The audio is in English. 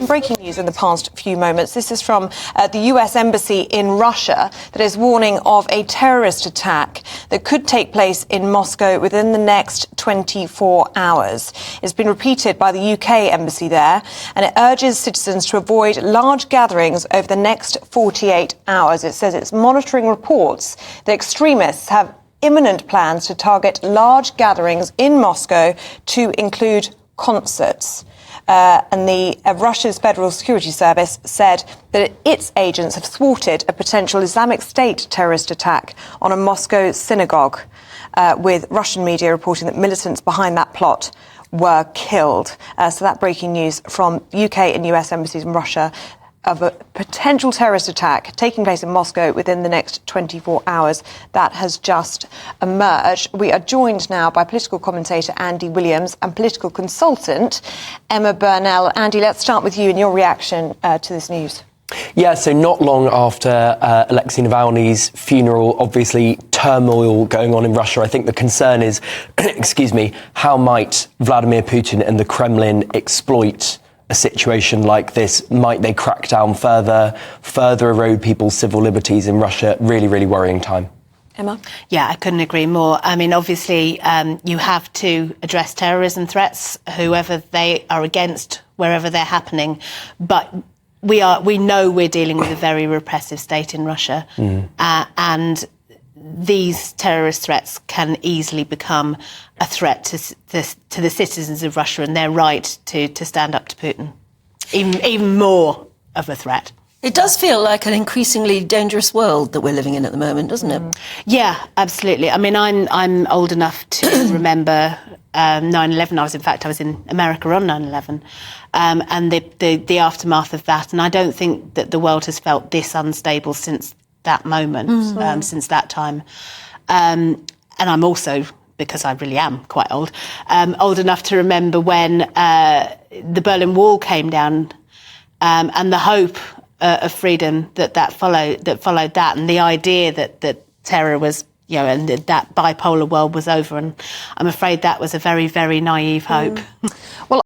some breaking news in the past few moments. This is from the US Embassy in Russia that is warning of a terrorist attack that could take place in Moscow within the next 24 hours. It's been repeated by the UK Embassy there, and it urges citizens to avoid large gatherings over the next 48 hours. It says it's monitoring reports that extremists have imminent plans to target large gatherings in Moscow to include concerts. And Russia's Federal Security Service said that its agents have thwarted a potential Islamic State terrorist attack on a Moscow synagogue, with Russian media reporting that militants behind that plot were killed. So that breaking news from UK and US embassies in Russia of a potential terrorist attack taking place in Moscow within the next 24 hours. That has just emerged. We are joined now by political commentator Andy Williams and political consultant Emma Burnell. Andy, let's start with you and your reaction to this news. Yeah, so not long after Alexei Navalny's funeral, obviously turmoil going on in Russia. I think the concern is, excuse me, how might Vladimir Putin and the Kremlin exploit a situation like this? Might they crack down further erode people's civil liberties in Russia? Really, really worrying time. Emma? Yeah, I couldn't agree more. I mean, obviously, you have to address terrorism threats, whoever they are against, wherever they're happening. But we know we're dealing with a very repressive state in Russia, and these terrorist threats can easily become a threat to the citizens of Russia and their right to stand up to Putin. Even more of a threat. It does feel like an increasingly dangerous world that we're living in at the moment, doesn't it? Yeah, absolutely. I mean, I'm old enough to remember 9/11. I was in America on 9/11, and the aftermath of that. And I don't think that the world has felt this unstable since that moment, since that time. And I'm also, because I really am quite old enough to remember when the Berlin Wall came down, and the hope of freedom that followed that, and the idea that terror was, and that bipolar world was over. And I'm afraid that was a very, very naive hope. Well,